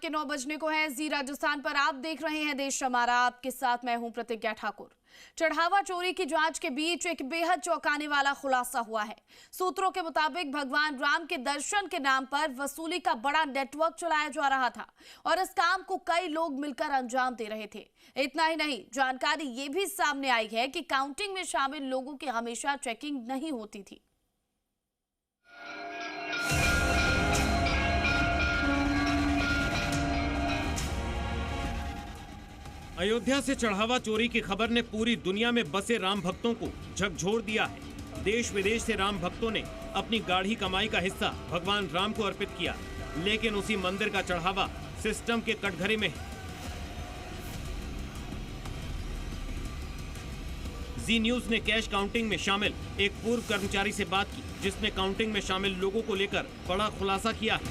रात के 9 बजने को है। जी राजस्थान पर आप देख रहे हैं देश हमारा। आपके साथ मैं हूं प्रतिज्ञा ठाकुर। चढ़ावा चोरी की जांच के बीच एक बेहद चौंकाने वाला खुलासा हुआ है। सूत्रों के मुताबिक भगवान राम के दर्शन के नाम पर वसूली का बड़ा नेटवर्क चलाया जा रहा था और इस काम को कई लोग मिलकर अंजाम दे रहे थे। इतना ही नहीं, जानकारी ये भी सामने आई है कि काउंटिंग में शामिल लोगों की हमेशा चेकिंग नहीं होती थी। अयोध्या से चढ़ावा चोरी की खबर ने पूरी दुनिया में बसे राम भक्तों को झकझोर दिया है। देश विदेश से राम भक्तों ने अपनी गाढ़ी कमाई का हिस्सा भगवान राम को अर्पित किया, लेकिन उसी मंदिर का चढ़ावा सिस्टम के कटघरे में है। जी न्यूज ने कैश काउंटिंग में शामिल एक पूर्व कर्मचारी से बात की, जिसने काउंटिंग में शामिल लोगों को लेकर बड़ा खुलासा किया है।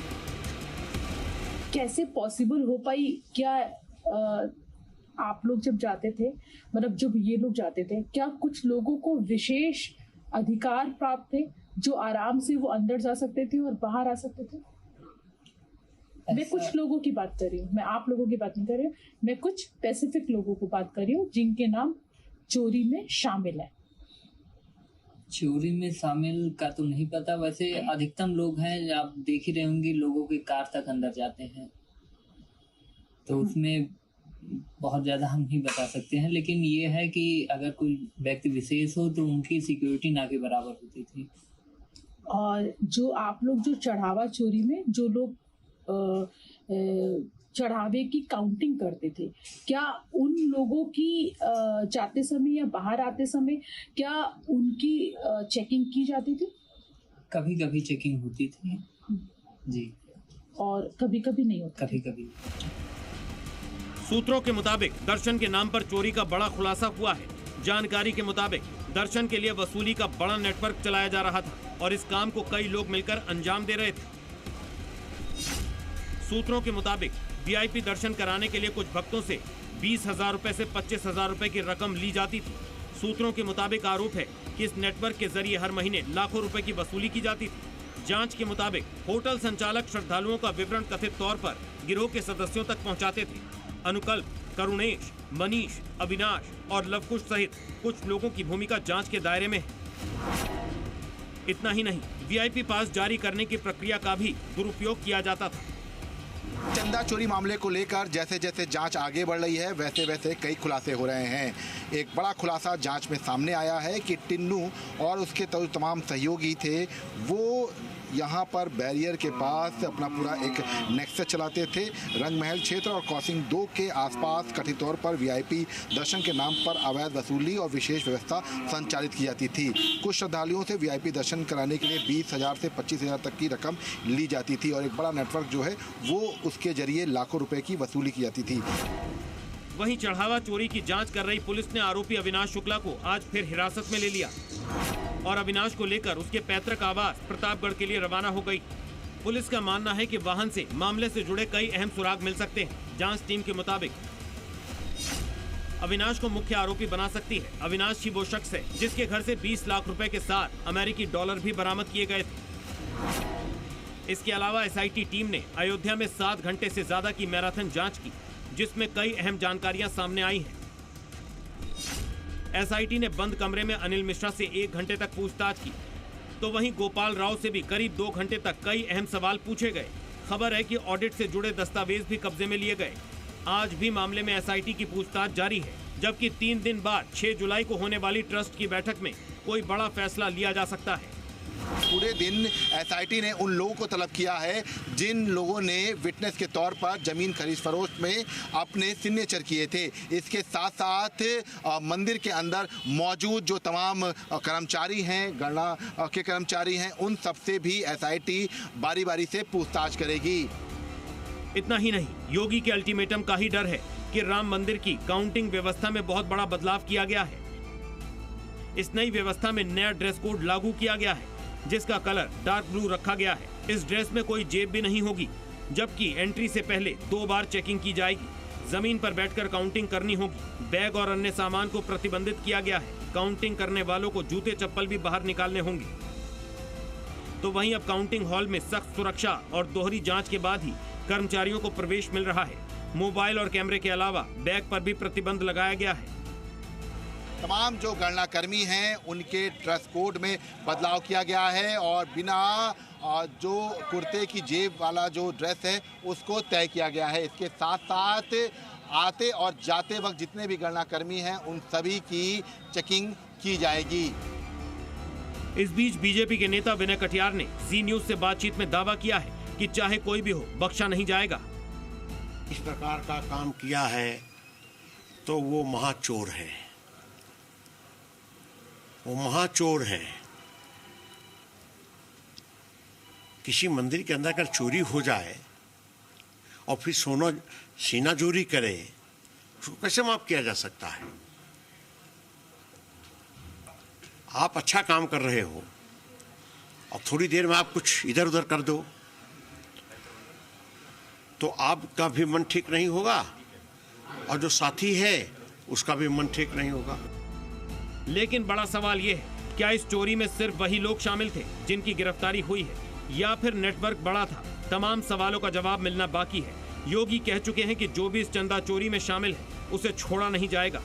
कैसे पॉसिबल हो पाई? क्या आप लोग जब जाते थे, मतलब जब ये लोग जाते थे, क्या कुछ लोगों को विशेष अधिकार प्राप्त थे जो आराम से वो अंदर जा सकते थे और बाहर आ सकते थे? मैं कुछ लोगों की बात कर रही हूँ, मैं आप लोगों की बात नहीं कर रही हूँ। मैं कुछ स्पेसिफिक लोगों को बात कर रही हूँ जिनके नाम चोरी में शामिल है। चोरी में शामिल का तो नहीं पता, वैसे अधिकतम लोग हैं, आप देख ही रहे होंगे, लोगों के कार तक अंदर जाते हैं, तो उसमें बहुत ज्यादा हम नहीं बता सकते हैं। लेकिन ये है कि अगर कोई व्यक्ति विशेष हो तो उनकी सिक्योरिटी ना के बराबर होती थी। और जो आप लोग जो चढ़ावा चोरी में जो लोग चढ़ावे की काउंटिंग करते थे, क्या उन लोगों की जाते समय या बाहर आते समय क्या उनकी चेकिंग की जाती थी? कभी कभी चेकिंग होती थी जी, और कभी कभी नहीं होती। कभी कभी। सूत्रों के मुताबिक दर्शन के नाम पर चोरी का बड़ा खुलासा हुआ है। जानकारी के मुताबिक दर्शन के लिए वसूली का बड़ा नेटवर्क चलाया जा रहा था और इस काम को कई लोग मिलकर अंजाम दे रहे थे। सूत्रों के मुताबिक वीआईपी दर्शन कराने के लिए कुछ भक्तों से 20,000 रुपए से 25,000 रुपए की रकम ली जाती थी। सूत्रों के मुताबिक आरोप है कि इस नेटवर्क के जरिए हर महीने लाखों रुपए की वसूली की जाती थी। जांच के मुताबिक होटल संचालक श्रद्धालुओं का विवरण कथित तौर पर गिरोह के सदस्यों तक पहुंचाते थे। अनुकल्प, करुणेश, मनीष, अविनाश और लवकुश सहित कुछ लोगों की भूमिका जांच के दायरे में है। इतना ही नहीं, वीआईपी पास जारी करने की प्रक्रिया का भी दुरुपयोग किया जाता था। चंदा चोरी मामले को लेकर जैसे जैसे जांच आगे बढ़ रही है, वैसे वैसे कई खुलासे हो रहे हैं। एक बड़ा खुलासा जांच में सामने आया है कि टिन्नू और उसके तमाम सहयोगी थे, वो यहाँ पर बैरियर के पास अपना पूरा एक नेक्सस चलाते थे। रंगमहल क्षेत्र और क्रॉसिंग 2 के आसपास कथित तौर पर वीआईपी दर्शन के नाम पर अवैध वसूली और विशेष व्यवस्था संचालित की जाती थी। कुछ श्रद्धालुओं से वीआईपी दर्शन कराने के लिए 20,000 से 25,000 तक की रकम ली जाती थी और एक बड़ा नेटवर्क जो है वो उसके जरिए लाखों रुपए की वसूली की जाती थी। वहीं चढ़ावा चोरी की जांच कर रही पुलिस ने आरोपी अविनाश शुक्ला को आज फिर हिरासत में ले लिया और अविनाश को लेकर उसके पैतृक आवास प्रतापगढ़ के लिए रवाना हो गई। पुलिस का मानना है कि वाहन से मामले से जुड़े कई अहम सुराग मिल सकते हैं। जांच टीम के मुताबिक अविनाश को मुख्य आरोपी बना सकती है। अविनाश ही वो शख्स है जिसके घर से 20 लाख रुपए के साथ अमेरिकी डॉलर भी बरामद किए गए थे। इसके अलावा एसआईटी टीम ने अयोध्या में 7 घंटे से ज्यादा की मैराथन जाँच की, जिसमें कई अहम जानकारियां सामने आई हैं। एसआईटी ने बंद कमरे में अनिल मिश्रा से 1 घंटे तक पूछताछ की, तो वहीं गोपाल राव से भी करीब 2 घंटे तक कई अहम सवाल पूछे गए। खबर है कि ऑडिट से जुड़े दस्तावेज भी कब्जे में लिए गए। आज भी मामले में एसआईटी की पूछताछ जारी है, जबकि 3 दिन बाद 6 जुलाई को होने वाली ट्रस्ट की बैठक में कोई बड़ा फैसला लिया जा सकता है। पूरे दिन एसआईटी ने उन लोगों को तलब किया है जिन लोगों ने विटनेस के तौर पर जमीन खरीद फरोख्त में अपने सिग्नेचर किए थे। इसके साथ साथ मंदिर के अंदर मौजूद जो तमाम कर्मचारी हैं, गणना के कर्मचारी हैं, उन सबसे भी एसआईटी बारी बारी से पूछताछ करेगी। इतना ही नहीं, योगी के अल्टीमेटम का ही डर है कि राम मंदिर की काउंटिंग व्यवस्था में बहुत बड़ा बदलाव किया गया है। इस नई व्यवस्था में नया ड्रेस कोड लागू किया गया है, जिसका कलर डार्क ब्लू रखा गया है। इस ड्रेस में कोई जेब भी नहीं होगी, जबकि एंट्री से पहले 2 बार चेकिंग की जाएगी। जमीन पर बैठकर काउंटिंग करनी होगी। बैग और अन्य सामान को प्रतिबंधित किया गया है। काउंटिंग करने वालों को जूते चप्पल भी बाहर निकालने होंगे। तो वहीं अब काउंटिंग हॉल में सख्त सुरक्षा और दोहरी जांच के बाद ही कर्मचारियों को प्रवेश मिल रहा है। मोबाइल और कैमरे के अलावा बैग पर भी प्रतिबंध लगाया गया है। तमाम जो गणना कर्मी हैं उनके ड्रेस कोड में बदलाव किया गया है और बिना जो कुर्ते की जेब वाला जो ड्रेस है उसको तय किया गया है। इसके साथ साथ आते और जाते वक्त जितने भी गणना कर्मी हैं उन सभी की चेकिंग की जाएगी। इस बीच बीजेपी के नेता विनय कटियार ने जी न्यूज से बातचीत में दावा किया है कि चाहे कोई भी हो बख्शा नहीं जाएगा। इस प्रकार का काम किया है तो वो महाचोर है, वो महाचोर है। किसी मंदिर के अंदर अगर चोरी हो जाए और फिर सीना चोरी करे तो कैसे माफ किया जा सकता है? आप अच्छा काम कर रहे हो और थोड़ी देर में आप कुछ इधर उधर कर दो तो आपका भी मन ठीक नहीं होगा और जो साथी है उसका भी मन ठीक नहीं होगा। लेकिन बड़ा सवाल यह है, क्या इस चोरी में सिर्फ वही लोग शामिल थे जिनकी गिरफ्तारी हुई है या फिर नेटवर्क बड़ा था? तमाम सवालों का जवाब मिलना बाकी है। योगी कह चुके हैं कि जो भी इस चंदा चोरी में शामिल है उसे छोड़ा नहीं जाएगा।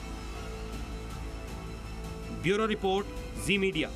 ब्यूरो रिपोर्ट, जी मीडिया।